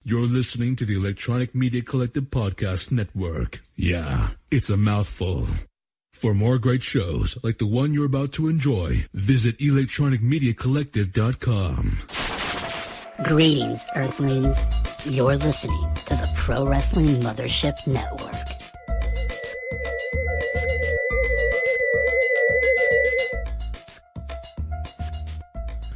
You're listening to the Electronic Media Collective Podcast Network. Yeah, it's a mouthful. For more great shows like the one you're about to enjoy, visit electronicmediacollective.com. Greetings, Earthlings. You're listening to the Pro Wrestling Mothership Network.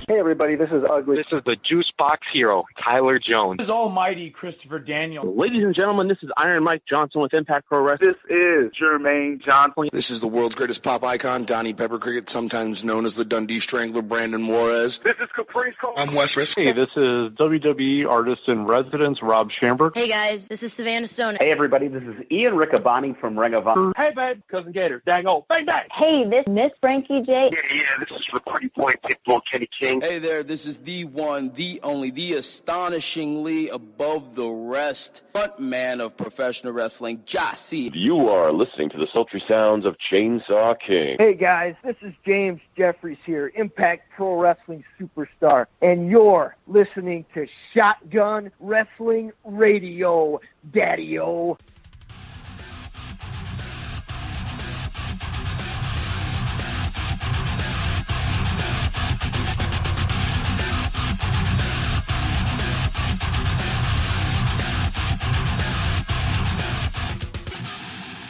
Hey everybody, this is Ugly. This is the Juice Box Hero, Tyler Jones. This is Almighty Christopher Daniel. Ladies and gentlemen, this is Iron Mike Johnson with Impact Pro Wrestling. This is Jermaine Johnson. This is the world's greatest pop icon, Donnie Pepper Cricket, sometimes known as the Dundee Strangler, Brandon Juarez. This is Caprice Cole. I'm Wes Risk. Hey, this is WWE Artist in Residence, Rob Schamberg. Hey guys, this is Savannah Stone. Hey everybody, this is Ian Riccaboni from Ring of Honor. Hey babe, Cousin Gator, dang old, bang bang. Hey, this is Miss Frankie J. Yeah, this is the Pretty Boy Pitbull Kenny King. Hey there, this is the one, the only, the astonishingly above the rest front man of professional wrestling, Jossie. You are listening to the sultry sounds of Chainsaw King. Hey guys, this is James Jeffries here, Impact Pro Wrestling Superstar, and you're listening to Shotgun Wrestling Radio, Daddy-O.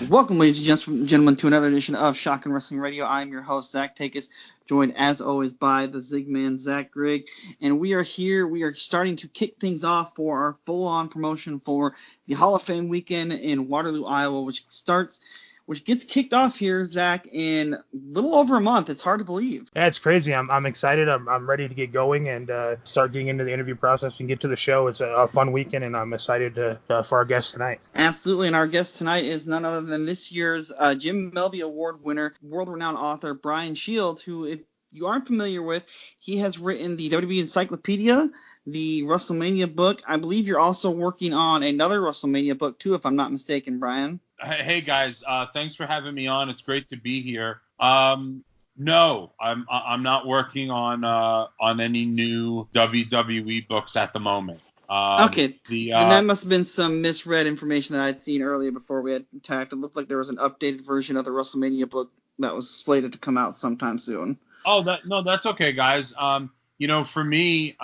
Welcome, ladies and gentlemen, to another edition of Shotgun Wrestling Radio. I'm your host, Zach Takis, joined as always by the Zigman, Zach Grigg. And we are here. We are starting to kick things off for our full-on promotion for the Hall of Fame weekend in Waterloo, Iowa, which gets kicked off here, Zach, in a little over a month. It's hard to believe. Yeah, it's crazy. I'm excited. I'm ready to get going and start getting into the interview process and get to the show. It's a fun weekend, and I'm excited for our guest tonight. Absolutely, and our guest tonight is none other than this year's Jim Melby Award winner, world-renowned author Brian Shields, who, if you aren't familiar with, he has written the WWE Encyclopedia, the WrestleMania book. I believe you're also working on another WrestleMania book, too, if I'm not mistaken, Brian. Hey guys, thanks for having me on. It's great to be here. No, I'm not working on any new WWE books at the moment. Okay, and that must have been some misread information that I'd seen earlier before we had talked. It looked like there was an updated version of the WrestleMania book that was slated to come out sometime soon. Oh, that's okay, guys. For me,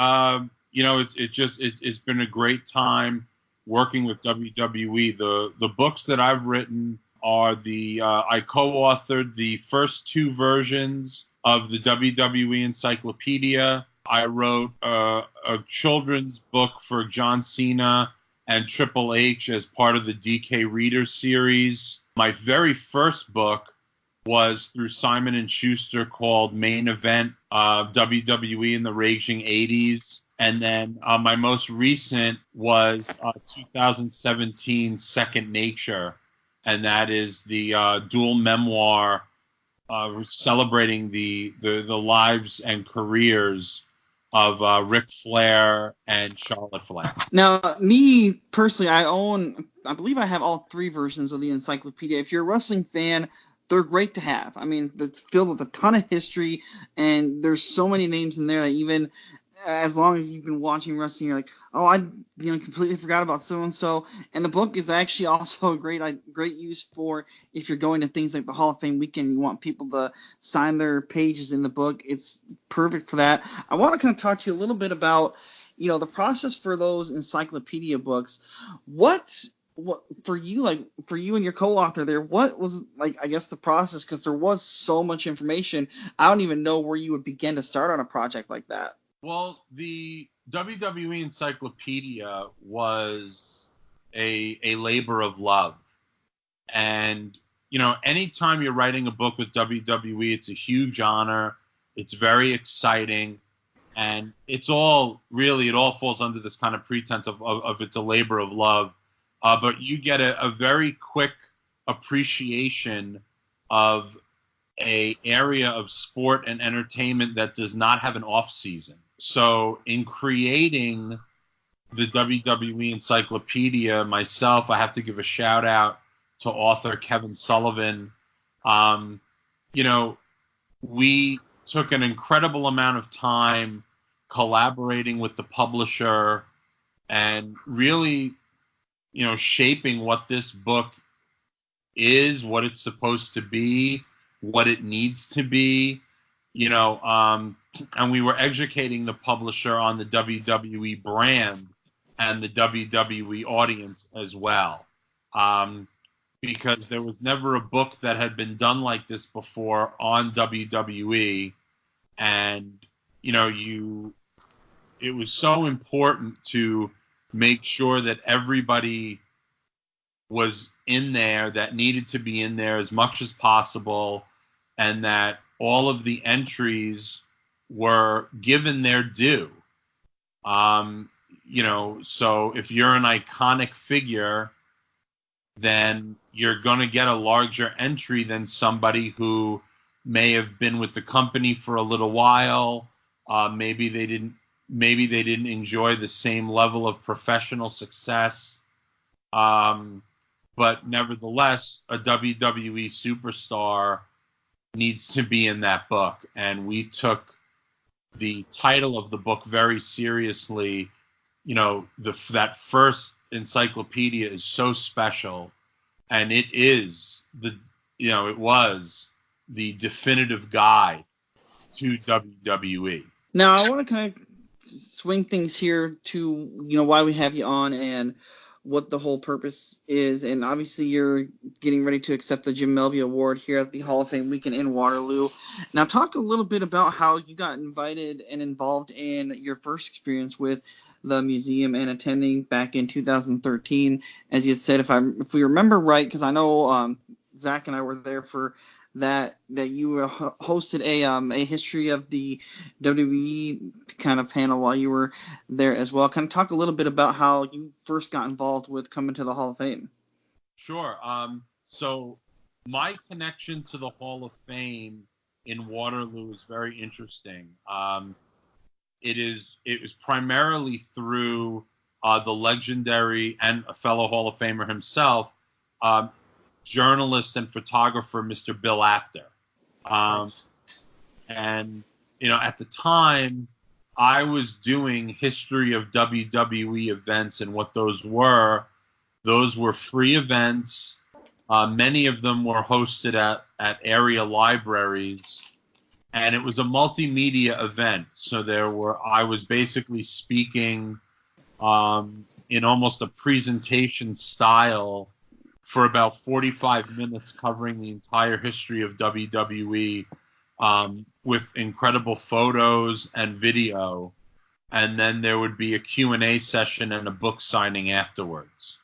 it's been a great time working with WWE. The books that I've written are I co-authored the first two versions of the WWE Encyclopedia. I wrote a children's book for John Cena and Triple H as part of the DK Readers series. My very first book was through Simon & Schuster called Main Event, WWE in the Raging 80s. And then my most recent was 2017 Second Nature, and that is the dual memoir celebrating the lives and careers of Ric Flair and Charlotte Flair. Now, me personally, I believe I have all three versions of the encyclopedia. If you're a wrestling fan, they're great to have. I mean, it's filled with a ton of history, and there's so many names in there that even as long as you've been watching wrestling, you're like, oh, I completely forgot about so-and-so. And the book is actually also a great use for if you're going to things like the Hall of Fame weekend, you want people to sign their pages in the book. It's perfect for that. I want to kind of talk to you a little bit about, the process for those encyclopedia books. What for you and your co-author there, what was the process? Because there was so much information. I don't even know where you would begin to start on a project like that. Well, the WWE Encyclopedia was a labor of love. And, anytime you're writing a book with WWE, it's a huge honor. It's very exciting. And it all falls under this kind of pretense of it's a labor of love. But you get a very quick appreciation of a area of sport and entertainment that does not have an off season. So in creating the WWE Encyclopedia myself, I have to give a shout out to author Kevin Sullivan. We took an incredible amount of time collaborating with the publisher and really, shaping what this book is, what it's supposed to be, what it needs to be, and we were educating the publisher on the WWE brand and the WWE audience as well. Because there was never a book that had been done like this before on WWE, and it was so important to make sure that everybody was in there that needed to be in there as much as possible, and that all of the entries were given their due. So if you're an iconic figure, then you're going to get a larger entry than somebody who may have been with the company for a little while. Maybe they didn't enjoy the same level of professional success. But nevertheless, a WWE superstar needs to be in that book. And we took the title of the book very seriously. That first encyclopedia is so special, and it was the definitive guide to WWE. Now, I want to kind of swing things here to, why we have you on and what the whole purpose is. And obviously you're getting ready to accept the Jim Melby Award here at the Hall of Fame weekend in Waterloo. Now, talk a little bit about how you got invited and involved in your first experience with the museum and attending back in 2013. As you had said, if we remember right, because I know Zach and I were there for that you hosted a history of the WWE kind of panel while you were there as well. Kind of talk a little bit about how you first got involved with coming to the Hall of Fame. Sure. So my connection to the Hall of Fame in Waterloo is very interesting. It was primarily through the legendary and a fellow Hall of Famer himself, journalist and photographer Mr. Bill Apter. And at the time, I was doing history of WWE events, and what those were free events. Many of them were hosted at area libraries, and it was a multimedia event. So I was basically speaking in almost a presentation style for about 45 minutes, covering the entire history of WWE with incredible photos and video. And then there would be a Q&A session and a book signing afterwards.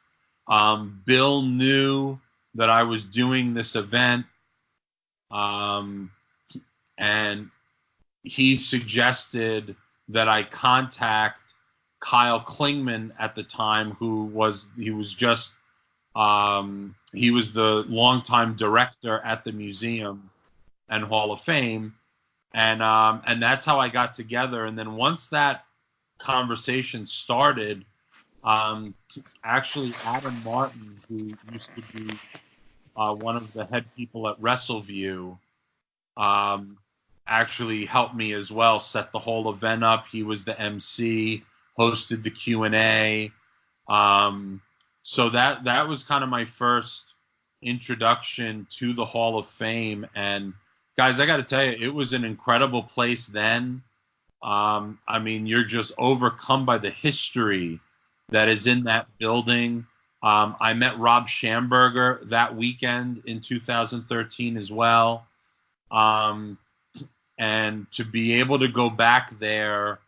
Bill knew that I was doing this event, and he suggested that I contact Kyle Klingman at the time, he was the longtime director at the museum and Hall of Fame, and that's how I got together. And then once that conversation started, actually Adam Martin, who used to be one of the head people at WrestleView, actually helped me as well set the whole event up. He was the MC, hosted the Q&A. So that was kind of my first introduction to the Hall of Fame. And guys, I got to tell you, it was an incredible place then. You're just overcome by the history that is in that building. I met Rob Schamberger that weekend in 2013 as well. And to be able to go back there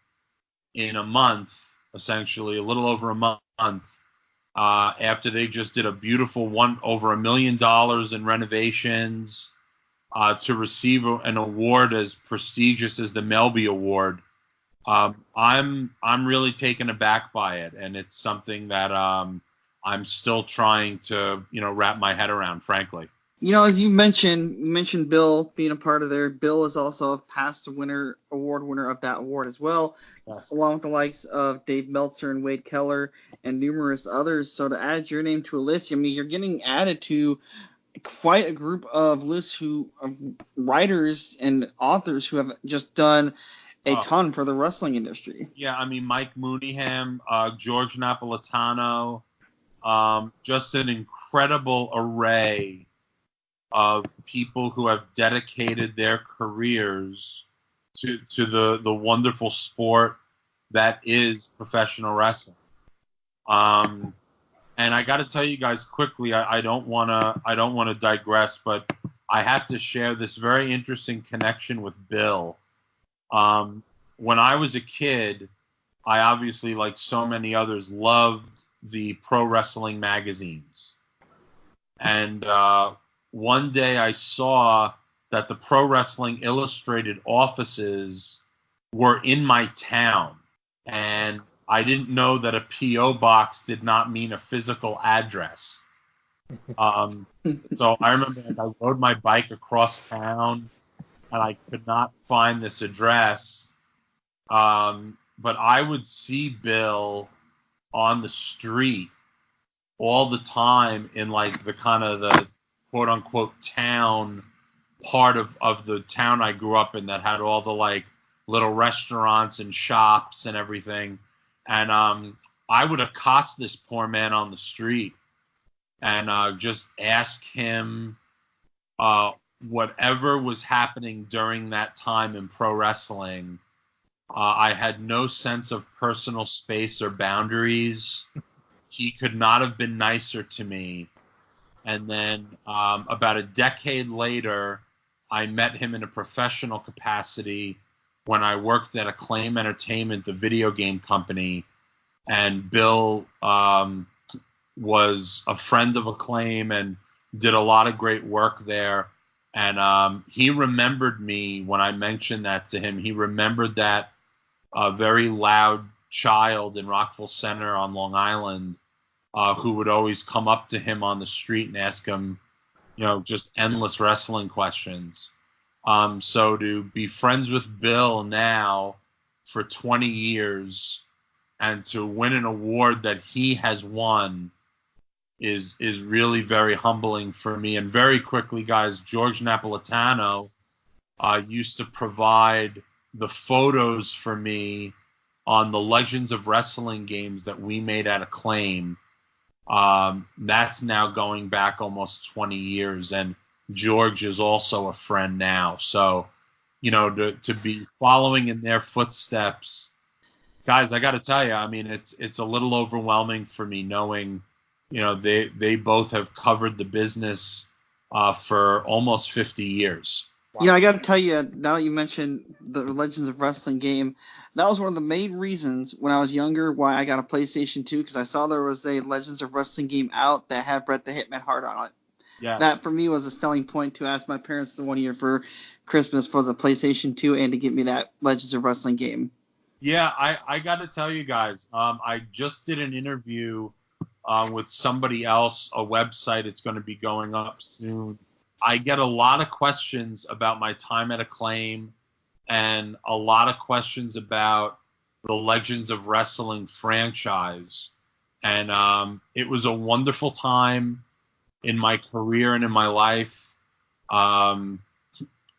in a month, essentially a little over a month, after they just did a beautiful over $1 million in renovations, to receive an award as prestigious as the Melby Award, I'm really taken aback by it, and it's something that I'm still trying to wrap my head around, frankly. As you mentioned Bill being a part of there. Bill is also a past award winner of that award as well, yes, along with the likes of Dave Meltzer and Wade Keller and numerous others. So to add your name to a list, you're getting added to quite a group of lists of writers and authors who have just done a ton for the wrestling industry. Yeah, I mean, Mike Mooneyham, George Napolitano, just an incredible array of people who have dedicated their careers to the wonderful sport that is professional wrestling. And I got to tell you guys quickly, I don't want to digress, but I have to share this very interesting connection with Bill. When I was a kid, I obviously, like so many others, loved the pro wrestling magazines. And one day I saw that the Pro Wrestling Illustrated offices were in my town. And I didn't know that a P.O. box did not mean a physical address. So I remember I rode my bike across town, and I could not find this address. But I would see Bill on the street all the time in like the kind of the quote unquote town part of the town I grew up in that had all the like little restaurants and shops and everything. And I would accost this poor man on the street and just ask him whatever was happening during that time in pro wrestling. I had no sense of personal space or boundaries. He could not have been nicer to me. And then about a decade later, I met him in a professional capacity when I worked at Acclaim Entertainment, the video game company. And Bill was a friend of Acclaim and did a lot of great work there. And he remembered me when I mentioned that to him. He remembered that very loud child in Rockville Center on Long Island who would always come up to him on the street and ask him, just endless wrestling questions. So to be friends with Bill now for 20 years and to win an award that he has won is really very humbling for me. And very quickly, guys, George Napolitano used to provide the photos for me on the Legends of Wrestling games that we made at Acclaim. That's now going back almost 20 years, and George is also a friend now. So, to be following in their footsteps, guys, I got to tell you, I mean, it's a little overwhelming for me knowing, they both have covered the business for almost 50 years. Wow. I got to tell you, now that you mentioned the Legends of Wrestling game, that was one of the main reasons when I was younger why I got a PlayStation 2, because I saw there was a Legends of Wrestling game out that had Bret the Hitman Hart on it. Yes. That for me was a selling point to ask my parents the one year for Christmas for the PlayStation 2 and to get me that Legends of Wrestling game. Yeah, I got to tell you guys, I just did an interview with somebody else, a website. It's going to be going up soon. I get a lot of questions about my time at Acclaim and a lot of questions about the Legends of Wrestling franchise. And it was a wonderful time in my career and in my life. And,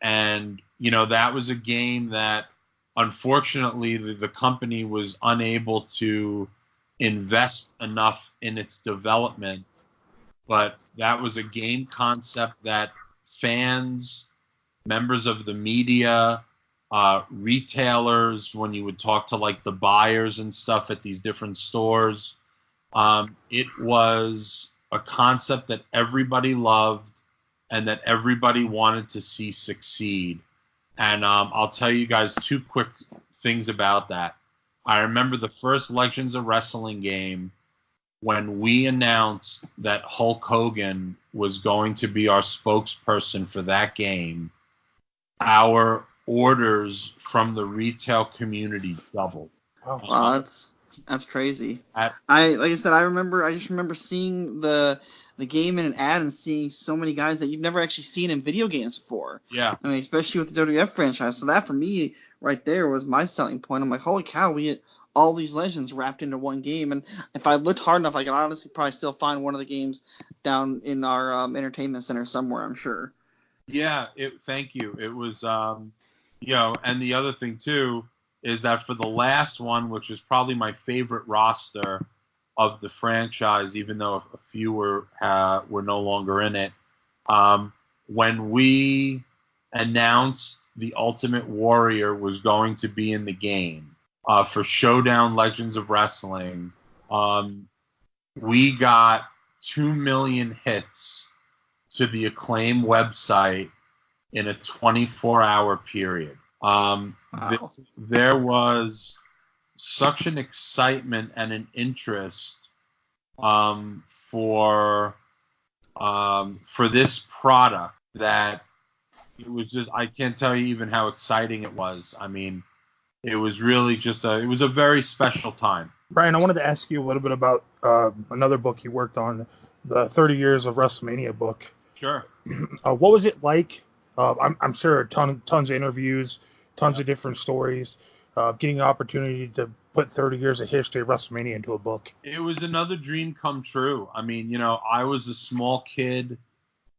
that was a game that unfortunately the company was unable to invest enough in its development. But that was a game concept that fans, members of the media, retailers, when you would talk to like the buyers and stuff at these different stores, it was a concept that everybody loved and that everybody wanted to see succeed. And I'll tell you guys two quick things about that. I remember the first Legends of Wrestling game when we announced that Hulk Hogan was going to be our spokesperson for that game. Our orders from the retail community doubled. Wow, that's crazy. Like I said, I just remember seeing the game in an ad and seeing so many guys that you've never actually seen in video games before. Yeah. I mean, especially with the WWF franchise. So that for me right there was my selling point. I'm like, holy cow, we get all these legends wrapped into one game. And if I looked hard enough, I could honestly probably still find one of the games down in our entertainment center somewhere, I'm sure. Yeah, thank you. It was, and the other thing too, is that for the last one, which is probably my favorite roster of the franchise, even though a few were no longer in it, when we announced the Ultimate Warrior was going to be in the game for Showdown Legends of Wrestling, we got 2 million hits to the Acclaim website in a 24-hour period. Wow. There was such an excitement and an interest for this product that it was just, I can't tell you even how exciting it was. I mean, it was really just it was a very special time. Brian, I wanted to ask you a little bit about another book you worked on, the 30 Years of WrestleMania book. Sure. What was it like? I'm sure tons of interviews, tons of different stories, getting an opportunity to put 30 years of history of WrestleMania into a book. It was another dream come true. I mean, I was a small kid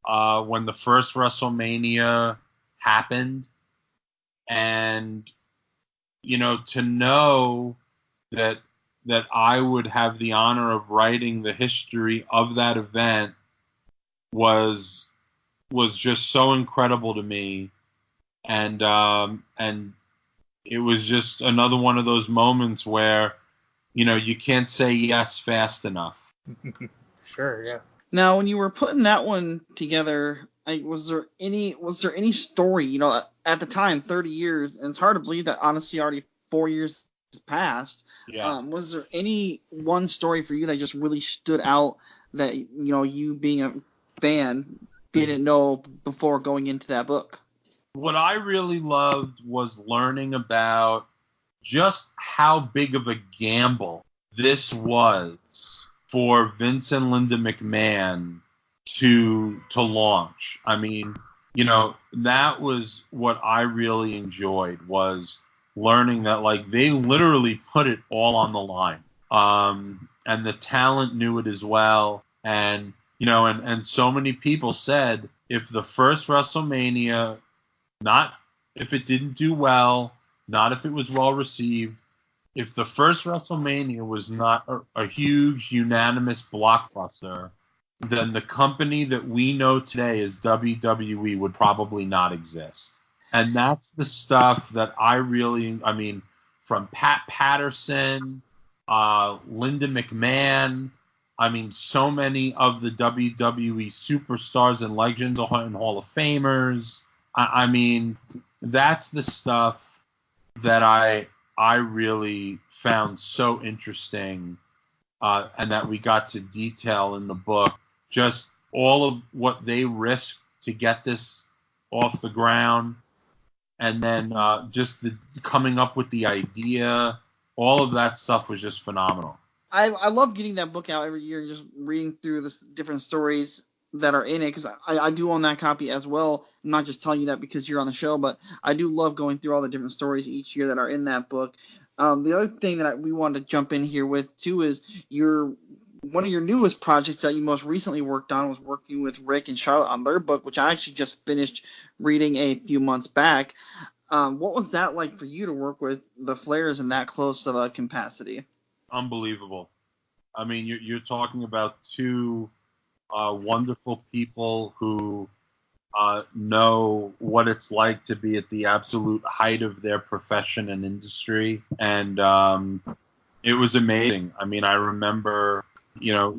when the first WrestleMania happened, and to know that I would have the honor of writing the history of that event was just so incredible to me, and it was just another one of those moments where you can't say yes fast enough. Sure, yeah. Now, when you were putting that one together, was there any story, at the time, 30 years, and it's hard to believe that honestly already 4 years has passed. Yeah. Was there any one story for you that just really stood out that, you being a fan didn't know before going into that book? What I really loved was learning about just how big of a gamble this was for Vince and Linda McMahon to launch. I mean, that was what I really enjoyed, was learning that they literally put it all on the line. And the talent knew it as well. And, and so many people said if the first WrestleMania, not if it didn't do well, not if it was well received, if the first WrestleMania was not a huge unanimous blockbuster, then the company that we know today as WWE would probably not exist. And that's the stuff that from Pat Patterson, Linda McMahon, so many of the WWE superstars and legends and Hall of Famers. That's the stuff that I really found so interesting, and that we got to detail in the book. Just all of what they risked to get this off the ground, and then just the coming up with the idea. All of that stuff was just phenomenal. I love getting that book out every year and just reading through the different stories that are in it, because I do own that copy as well. I'm not just telling you that because you're on the show, but I do love going through all the different stories each year that are in that book. The other thing that we wanted to jump in here with too is one of your newest projects that you most recently worked on was working with Rick and Charlotte on their book, which I actually just finished reading a few months back. What was that like for you to work with the Flairs in that close of a capacity? Unbelievable. You're talking about two wonderful people who know what it's like to be at the absolute height of their profession and industry. And it was amazing. I remember,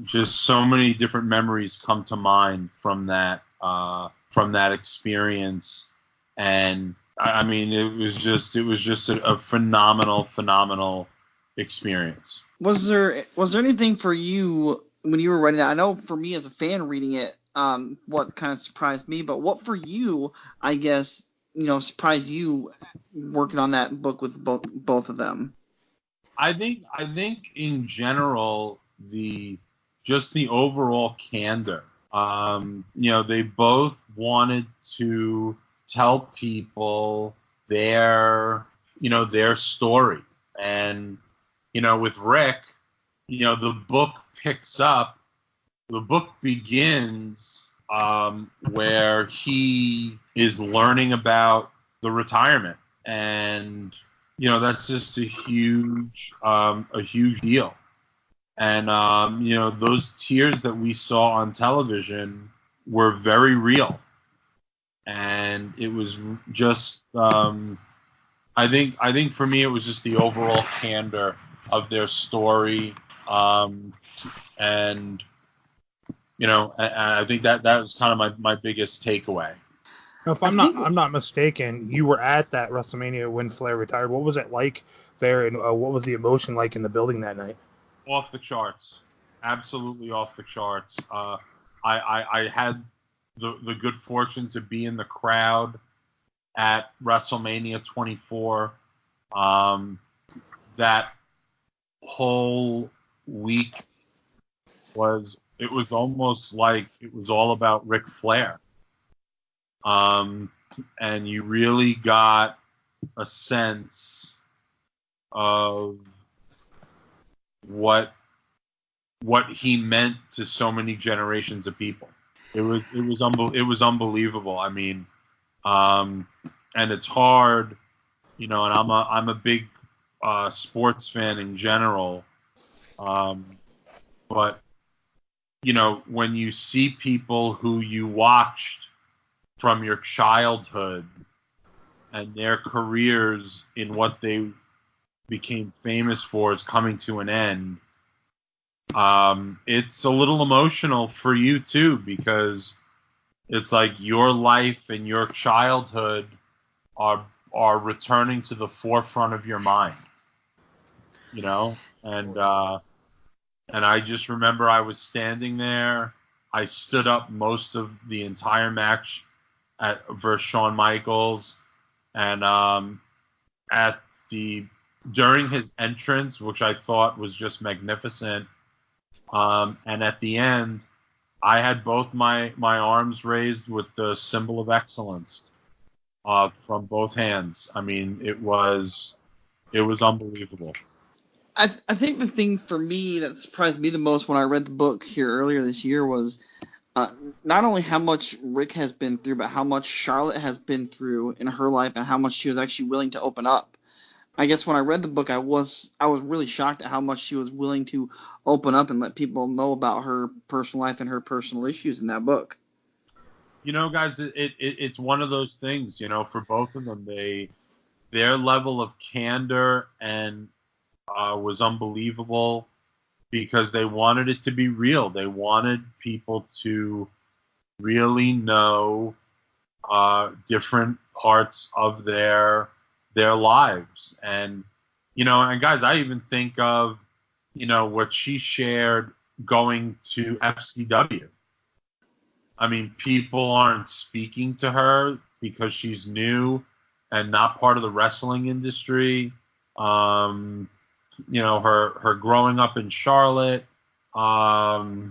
just so many different memories come to mind from that experience. And it was just a phenomenal experience. Was there anything for you when you were writing that? I know for me as a fan reading it, what kind of surprised me, but what for you, I guess, surprised you working on that book with both of them? I think in general, the overall candor. They both wanted to tell people their story. And, with Rick, the book begins where he is learning about the retirement. And, that's just a huge deal. And, those tears that we saw on television were very real. And it was just, I think for me, it was just the overall candor of their story. And, I think that was kind of my biggest takeaway. If I'm not mistaken, you were at that WrestleMania when Flair retired. What was it like there, and what was the emotion like in the building that night? Off the charts, absolutely off the charts. I had the good fortune to be in the crowd at WrestleMania 24. That whole week was almost like it was all about Ric Flair. And you really got a sense of what he meant to so many generations of people. It was unbelievable. I mean, and it's hard, and I'm a big sports fan in general. But when you see people who you watched from your childhood and their careers in what they became famous for is coming to an end, it's a little emotional for you too, because it's like your life and your childhood are returning to the forefront of your mind, and I just remember I was standing there. I stood up most of the entire match versus Shawn Michaels, and during his entrance, which I thought was just magnificent, and at the end, I had both my arms raised with the symbol of excellence from both hands. I mean, it was unbelievable. I think the thing for me that surprised me the most when I read the book here earlier this year was not only how much Rick has been through, but how much Charlotte has been through in her life and how much she was actually willing to open up. I guess when I read the book, I was really shocked at how much she was willing to open up and let people know about her personal life and her personal issues in that book. Guys, it's one of those things, for both of them, their level of candor and was unbelievable because they wanted it to be real. They wanted people to really know different parts of their lives. And, and guys, I even think of, what she shared going to FCW. I mean, people aren't speaking to her because she's new and not part of the wrestling industry. Her growing up in Charlotte. I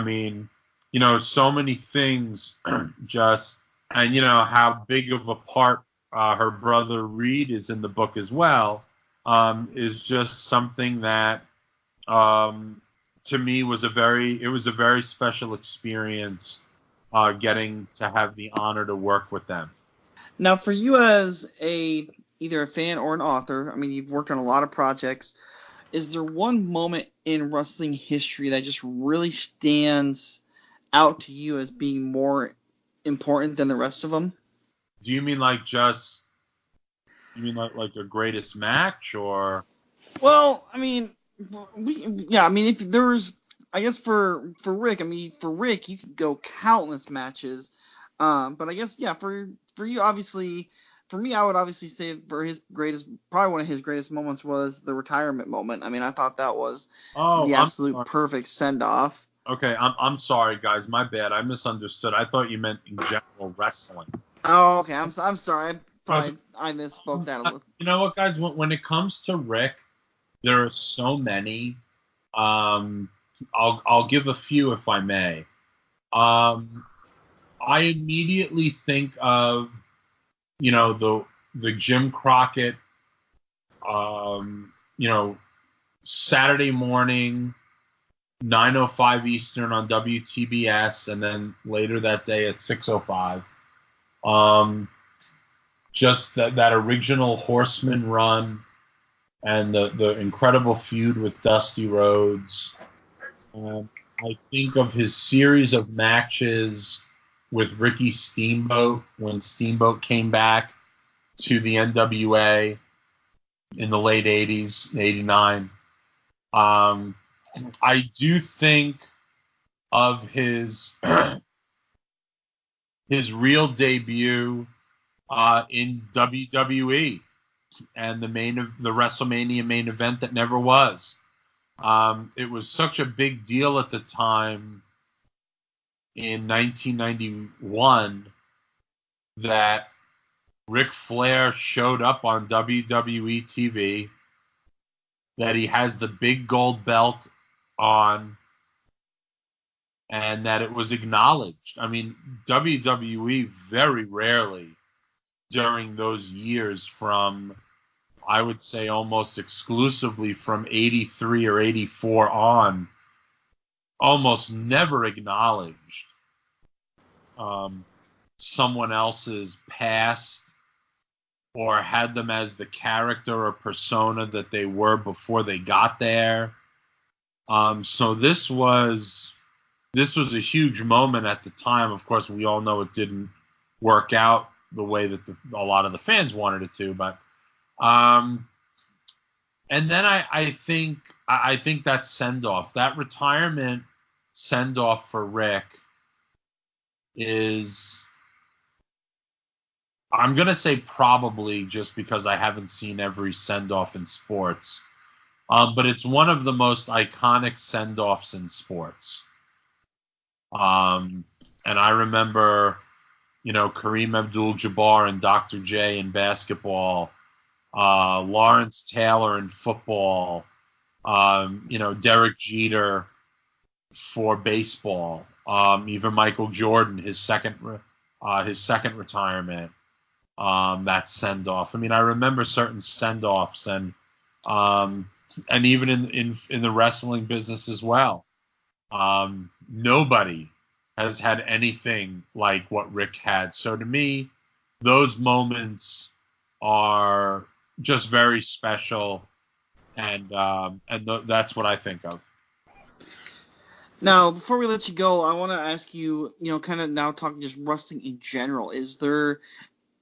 mean, so many things just, and how big of a part her brother Reed is in the book as well, is just something that to me was a very special experience, getting to have the honor to work with them. Now, for you as either a fan or an author, I mean, you've worked on a lot of projects. Is there one moment in wrestling history that just really stands out to you as being more important than the rest of them? Do you mean like a greatest match, or? Well, I mean, if there was, I guess for Rick, you could go countless matches. But I guess, for you, obviously, for me, I would obviously say probably one of his greatest moments was the retirement moment. I mean, I thought that was the absolute perfect send-off. Okay, I'm sorry, guys. My bad. I misunderstood. I thought you meant in general wrestling. Oh, okay. I'm sorry. I misspoke that a little. You know what, guys? When it comes to Rick, there are so many. I'll give a few if I may. I immediately think of, the Jim Crockett, Saturday morning, 9:05 Eastern on WTBS, and then later that day at 6:05. just that original Horseman run and the incredible feud with Dusty Rhodes. I think of his series of matches with Ricky Steamboat when Steamboat came back to the NWA in the late 80s, 89. I do think of his his real debut in WWE and the WrestleMania main event that never was. It was such a big deal at the time in 1991 that Ric Flair showed up on WWE TV, that he has the big gold belt on, and that it was acknowledged. I mean, WWE very rarely during those years from, I would say almost exclusively from 83 or 84 on, almost never acknowledged someone else's past or had them as the character or persona that they were before they got there. So this was a huge moment at the time. Of course, we all know it didn't work out the way that a lot of the fans wanted it to, but and then I think that send-off, that retirement send-off for Rick is, I'm going to say probably just because I haven't seen every send-off in sports, but it's one of the most iconic send-offs in sports. And I remember, Kareem Abdul-Jabbar and Dr. J in basketball, Lawrence Taylor in football, Derek Jeter for baseball, even Michael Jordan, his second retirement, that send off. I mean, I remember certain send offs, and even in the wrestling business as well. Nobody has had anything like what Rick had. So to me, those moments are just very special, and that's what I think of. Now, before we let you go, I want to ask you, kind of now talking just wrestling in general, is there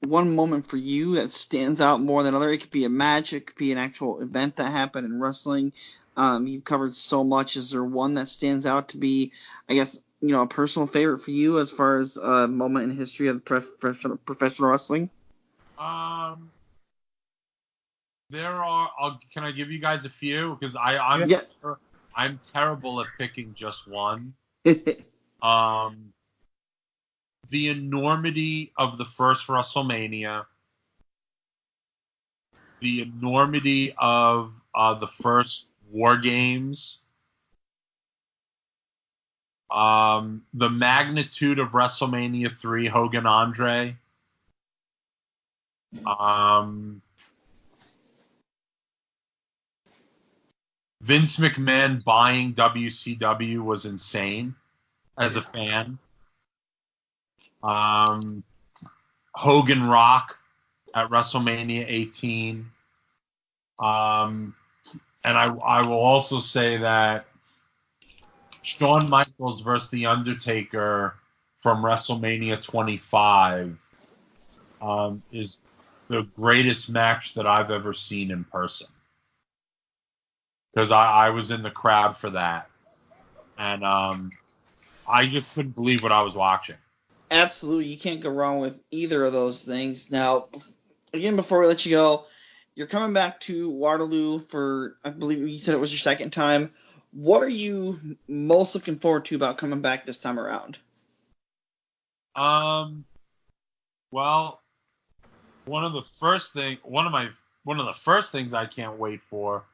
one moment for you that stands out more than other? It could be a match, it could be an actual event that happened in wrestling. You've covered so much. Is there one that stands out to be, I guess, a personal favorite for you as far as a moment in history of professional wrestling? There are. Can I give you guys a few? Because I'm terrible at picking just one. The enormity of the first WrestleMania, the enormity of the first War Games, the magnitude of WrestleMania 3, Hogan Andre, Vince McMahon buying WCW was insane as a fan. Hogan Rock at WrestleMania 18. And I will also say that Shawn Michaels versus The Undertaker from WrestleMania 25 is the greatest match that I've ever seen in person. Because I was in the crowd for that. And I just couldn't believe what I was watching. Absolutely. You can't go wrong with either of those things. Now, again, before we let you go, you're coming back to Waterloo for, I believe you said it was your second time. What are you most looking forward to about coming back this time around? Well, one of the first things I can't wait for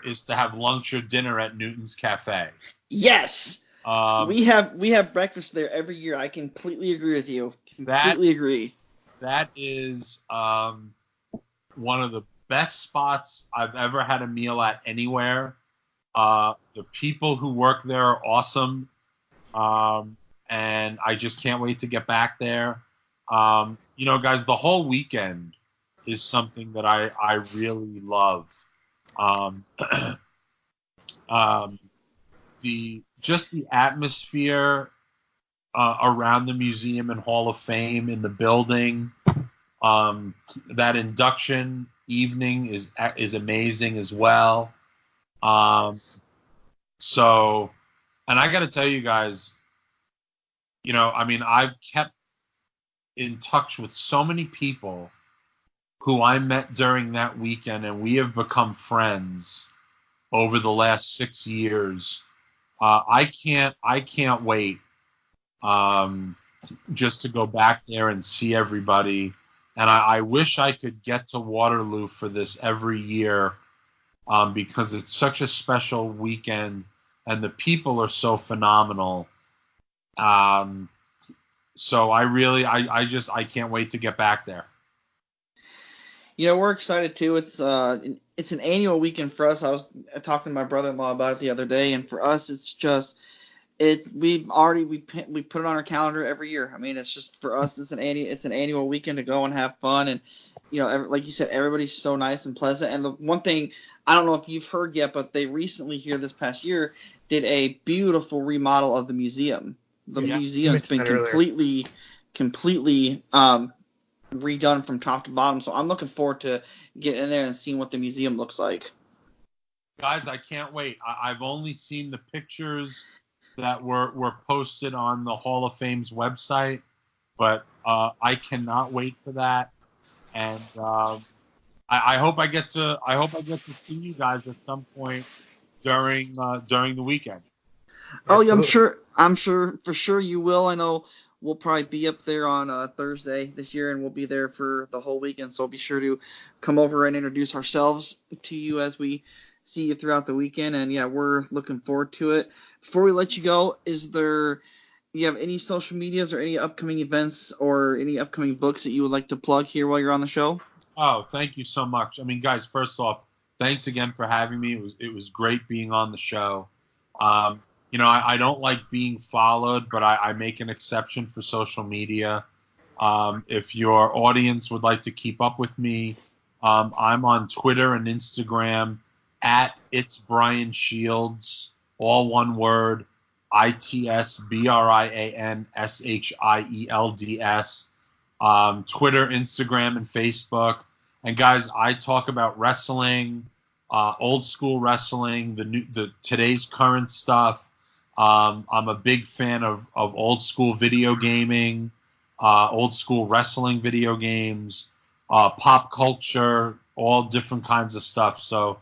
is to have lunch or dinner at Newton's Cafe. Yes. We have breakfast there every year. I completely agree with you. Agree. That is one of the best spots I've ever had a meal at anywhere. The people who work there are awesome, and I just can't wait to get back there. Guys, the whole weekend is something that I really love. The atmosphere around the museum and Hall of Fame in the building. That induction evening is amazing as well. So, and I got to tell you guys, I've kept in touch with so many people who I met during that weekend, and we have become friends over the last 6 years. I can't wait just to go back there and see everybody. And I wish I could get to Waterloo for this every year because it's such a special weekend and the people are so phenomenal. So I can't wait to get back there. We're excited too. It's an annual weekend for us. I was talking to my brother-in-law about it the other day, and for us, we put it on our calendar every year. It's just for us, it's an annual weekend to go and have fun, and like you said, everybody's so nice and pleasant. And the one thing, I don't know if you've heard yet, but they recently here this past year did a beautiful remodel of the museum. The museum's been completely redone from top to bottom, so I'm looking forward to getting in there and seeing what the museum looks like. Guys, I can't wait. I've only seen the pictures that were posted on the Hall of Fame's website, but I cannot wait for that. And I hope I get to see you guys at some point during the weekend. Oh yeah, I'm sure for sure you will. I know we'll probably be up there on Thursday this year, and we'll be there for the whole weekend. So be sure to come over and introduce ourselves to you as we see you throughout the weekend. And yeah, we're looking forward to it. Before we let you go, you have any social medias or any upcoming events or any upcoming books that you would like to plug here while you're on the show? Oh, thank you so much. Guys, first off, thanks again for having me. It was great being on the show. I don't like being followed, but I make an exception for social media. If your audience would like to keep up with me, I'm on Twitter and Instagram at It's Brian Shields, all one word, ITSBRIANSHIELDS. Twitter, Instagram, and Facebook. And guys, I talk about wrestling, old school wrestling, the today's current stuff. I'm a big fan of old school video gaming, old school wrestling video games, pop culture, all different kinds of stuff. So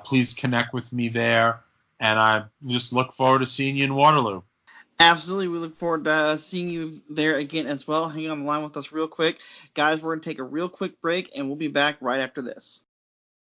please connect with me there, and I just look forward to seeing you in Waterloo. Absolutely. We look forward to seeing you there again as well. Hang on the line with us real quick. Guys, we're going to take a real quick break, and we'll be back right after this.